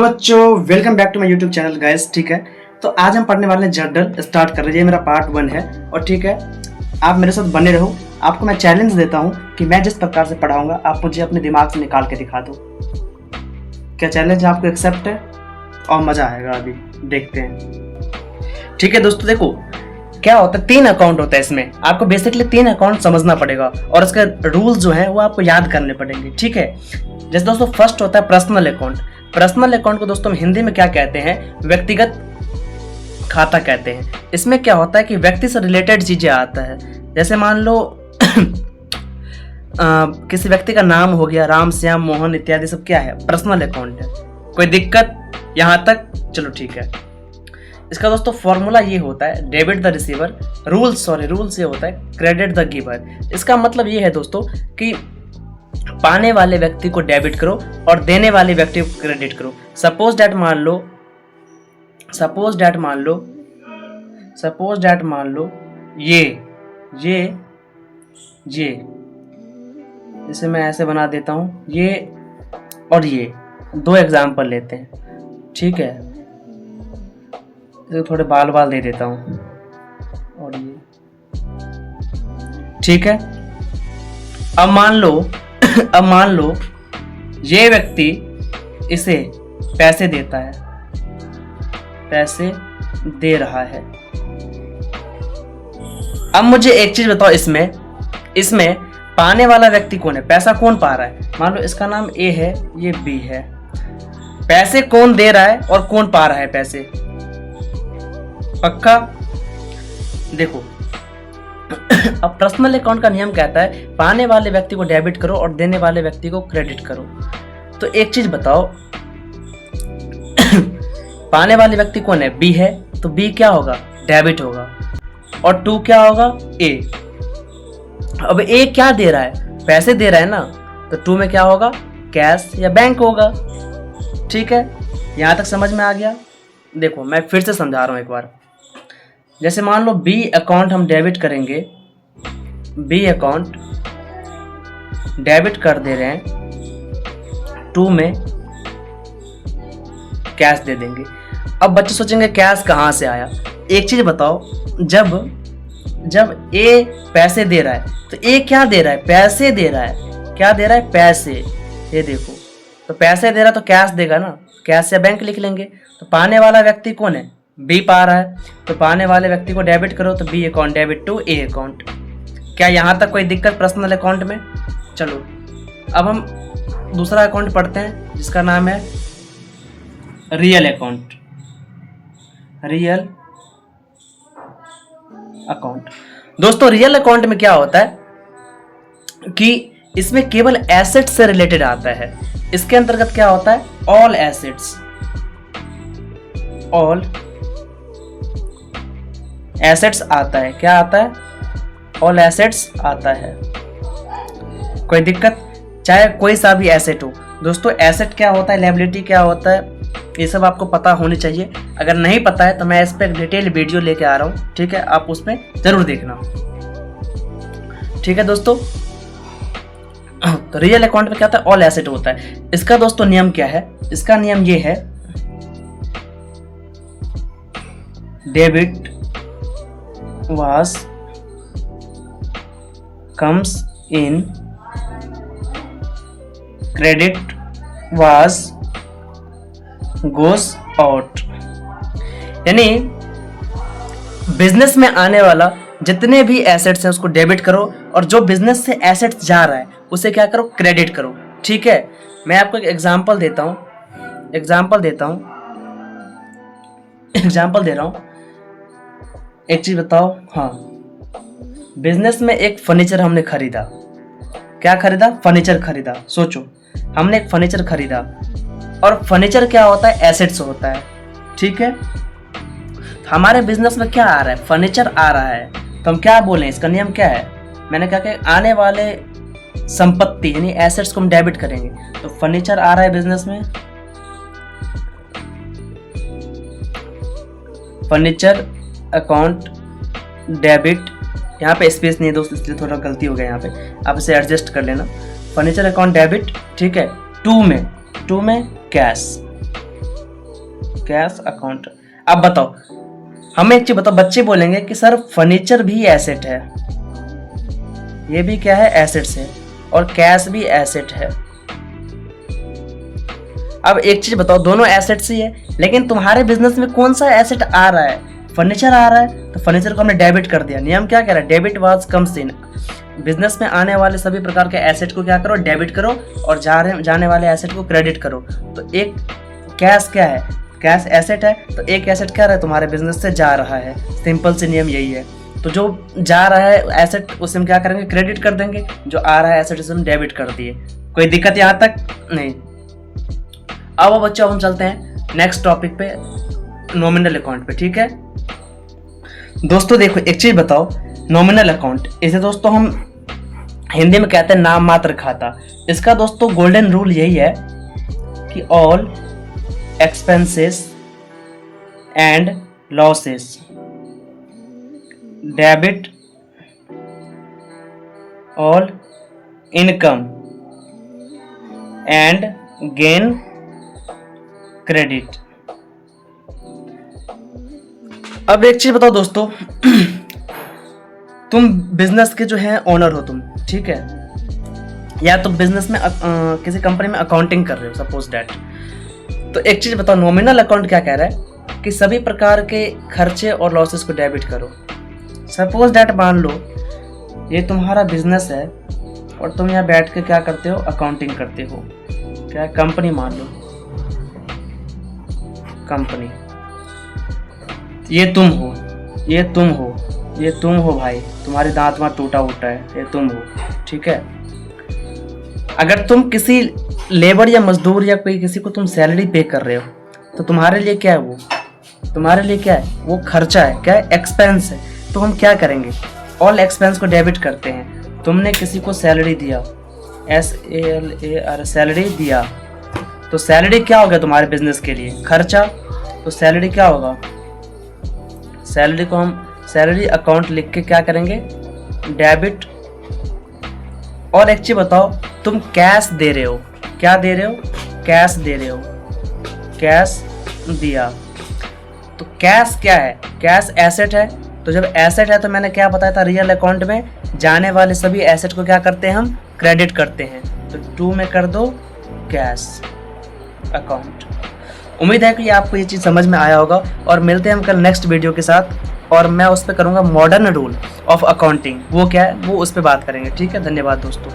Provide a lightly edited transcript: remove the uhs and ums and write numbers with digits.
बच्चों, welcome back to my YouTube channel guys. ठीक है, तो आज हम पढ़ने वाले हैं जर्नल स्टार्ट कर रहे हैं। ये मेरा पार्ट 1 है और ठीक है, आप मेरे साथ बने रहो। आपको मैं चैलेंज देता हूँ कि मैं जिस प्रकार से पढ़ाऊंगा आप मुझे अपने दिमाग से निकाल के दिखा दो। क्या चैलेंज आपको एक्सेप्ट है? और मज़ा आएगा, अभी देखते हैं। ठीक है दोस्तों, देखो क्या होता है, 3 अकाउंट होता है इसमें। आपको बेसिकली 3 अकाउंट समझना पड़ेगा और इसके रूल्स जो हैं वो आपको याद करने पड़ेंगे। ठीक है, जैसे दोस्तों फर्स्ट होता है पर्सनल अकाउंट। पर्सनल अकाउंट को दोस्तों हम हिंदी में क्या कहते हैं? व्यक्तिगत खाता कहते हैं। इसमें क्या होता है कि व्यक्ति से रिलेटेड चीजें आता है। जैसे मान लो किसी व्यक्ति का नाम हो गया, राम, श्याम, मोहन इत्यादि, सब क्या है? पर्सनल अकाउंट है। कोई दिक्कत यहाँ तक? चलो ठीक है। इसका दोस्तों फॉर्मूला ये होता है, डेबिट द रिसीवर, रूल्स ये होता है क्रेडिट द गिवर। इसका मतलब ये है दोस्तों कि पाने वाले व्यक्ति को डेबिट करो और देने वाले व्यक्ति को क्रेडिट करो। सपोज डैट मान लो ये इसे मैं ऐसे बना देता हूँ, ये और ये 2 एग्जाम्पल लेते हैं। ठीक है, इसे थोड़े बाल दे देता हूँ और ये ठीक है। अब मान लो ये व्यक्ति इसे पैसे देता है, पैसे दे रहा है। अब मुझे एक चीज बताओ, इसमें पाने वाला व्यक्ति कौन है? पैसा कौन पा रहा है? मान लो इसका नाम ए है, ये बी है। पैसे कौन दे रहा है और कौन पा रहा है पैसे? पक्का? देखो अब पर्सनल अकाउंट का नियम कहता है पाने वाले व्यक्ति को डेबिट करो और देने वाले व्यक्ति को क्रेडिट करो। तो एक चीज बताओ, पाने वाले व्यक्ति कौन है? बी है, तो बी क्या होगा? डेबिट होगा। और 2 क्या होगा? ए। अब ए क्या दे रहा है? पैसे दे रहा है ना, तो 2 में क्या होगा? कैश या बैंक होगा। ठीक है, यहां तक समझ में आ गया? देखो मैं फिर से समझा रहा हूं एक बार। जैसे मान लो बी अकाउंट हम डेबिट करेंगे, बी अकाउंट डेबिट कर दे रहे हैं, 2 में कैश दे देंगे। अब बच्चे सोचेंगे कैश कहाँ से आया? एक चीज बताओ, जब ए पैसे दे रहा है तो ए क्या दे रहा है? पैसे दे रहा है। क्या दे रहा है? पैसे। ये देखो, तो पैसे दे रहा है तो कैश देगा ना, कैश या बैंक लिख लेंगे। तो पाने वाला व्यक्ति कौन है? बी पा रहा है, तो पाने वाले व्यक्ति को डेबिट करो, तो B account debit to A account. क्या यहाँ तक कोई दिक्कत पर्सनल अकाउंट में? चलो अब हम दूसरा अकाउंट पढ़ते हैं जिसका नाम है रियल अकाउंट। रियल अकाउंट दोस्तों, रियल अकाउंट में क्या होता है कि इसमें केवल एसेट से रिलेटेड आता है। इसके अंतर्गत क्या होता है? ऑल एसेट्स आता है। क्या आता है? ऑल एसेट्स आता है। कोई दिक्कत? चाहे कोई सा भी एसेट हो। दोस्तों एसेट क्या होता है, लायबिलिटी क्या होता है, ये सब आपको पता होनी चाहिए। अगर नहीं पता है तो मैं इस पर एक डिटेल वीडियो लेके आ रहा हूँ। ठीक है, आप उसमें जरूर देखना। ठीक है दोस्तों, तो रियल अकाउंट में क्या होता है? ऑल एसेट होता है। इसका दोस्तों नियम क्या है? इसका नियम ये है, debit was comes in, credit was goes out। यानी बिजनेस में आने वाला जितने भी एसेट्स हैं उसको डेबिट करो और जो बिजनेस से एसेट्स जा रहा है उसे क्या करो? क्रेडिट करो। ठीक है, मैं आपको एक एग्जांपल दे रहा हूं। एक चीज बताओ, हाँ, बिजनेस में एक फर्नीचर हमने खरीदा। क्या खरीदा? फर्नीचर खरीदा। सोचो, हमने एक फर्नीचर खरीदा और फर्नीचर क्या होता है? एसेट्स होता है। ठीक है, हमारे बिजनेस में क्या आ रहा है? फर्नीचर आ रहा है, तो हम क्या बोलें? इसका नियम क्या है? मैंने कहा कि आने वाले संपत्ति यानी एसेट्स को हम डेबिट करेंगे। तो फर्नीचर आ रहा है बिजनेस में, फर्नीचर अकाउंट डेबिट, यहाँ पे स्पेस नहीं है दोस्त इसलिए थोड़ा गलती हो गया, यहाँ पे आप इसे एडजस्ट कर लेना। फर्नीचर अकाउंट डेबिट, ठीक है। टू में कैश, कैश अकाउंट। अब बताओ, हमें एक चीज बताओ, बच्चे बोलेंगे कि सर फर्नीचर भी एसेट है, ये भी क्या है, एसेट्स है, और कैश भी एसेट है। अब एक चीज बताओ, दोनों एसेट्स ही है, लेकिन तुम्हारे बिजनेस में कौन सा एसेट आ रहा है, फर्नीचर आ रहा है, तो फर्नीचर को हमने डेबिट कर दिया। नियम क्या कह रहा है, debit was comes in. Business में आने वाले सभी प्रकार के एसेट को क्या करो, डेबिट करो, और जाने वाले एसेट को क्रेडिट करो। तो एक कैश क्या है, कैश एसेट है, तो एक एसेट क्या रहा है, तुम्हारे बिजनेस से जा रहा है। सिंपल सी नियम यही है। तो जो जा रहा है एसेट उसे हम क्या करेंगे, क्रेडिट कर देंगे, जो आ रहा है एसेट उसे हम डेबिट कर दिए। कोई दिक्कत यहाँ तक नहीं। अब बच्चों हम चलते हैं नेक्स्ट टॉपिक पे, नॉमिनल अकाउंट पे। ठीक है दोस्तों, देखो एक चीज बताओ, नॉमिनल अकाउंट, इसे दोस्तों हम हिंदी में कहते हैं नाम मात्र खाता। इसका दोस्तों गोल्डन रूल यही है कि all expenses and losses debit, all income and gain credit. अब एक चीज बताओ दोस्तों, तुम बिजनेस के जो है ओनर हो तुम, ठीक है, या तुम बिजनेस में किसी कंपनी में अकाउंटिंग कर रहे हो, सपोज दैट। तो एक चीज बताओ, नॉमिनल अकाउंट क्या कह रहा है कि सभी प्रकार के खर्चे और लॉसेस को डेबिट करो। सपोज दैट मान लो ये तुम्हारा बिजनेस है और तुम यहाँ बैठ के क्या करते हो, अकाउंटिंग करते हो। क्या कंपनी मान लो, कंपनी, ये तुम हो, ये तुम हो, ये तुम हो भाई, तुम्हारे दांत वहां टूटा उटा है, ये तुम हो, ठीक है। अगर तुम किसी लेबर या मजदूर या कोई किसी को तुम सैलरी पे कर रहे हो, तो तुम्हारे लिए क्या है, वो तुम्हारे लिए क्या है, वो खर्चा है, क्या है, एक्सपेंस है। तो हम क्या करेंगे, ऑल एक्सपेंस को डेबिट करते हैं। तुमने किसी को सैलरी दिया, SALAR, सैलरी दिया, तो सैलरी क्या होगा तुम्हारे बिजनेस के लिए, खर्चा। तो सैलरी क्या होगा, सैलरी को हम सैलरी अकाउंट लिख के क्या करेंगे, डेबिट। और एक चीज बताओ, तुम कैश दे रहे हो, क्या दे रहे हो, कैश दे रहे हो, कैश दिया। तो कैश क्या है, कैश एसेट है। तो जब एसेट है तो मैंने क्या बताया था, रियल अकाउंट में जाने वाले सभी एसेट को क्या करते हैं, हम क्रेडिट करते हैं। तो 2 में कर दो कैश अकाउंट। उम्मीद है कि आपको ये चीज़ समझ में आया होगा, और मिलते हैं हम कल नेक्स्ट वीडियो के साथ, और मैं उस पर करूँगा मॉडर्न रूल ऑफ अकाउंटिंग। वो क्या है, वो उस पर बात करेंगे। ठीक है, धन्यवाद दोस्तों।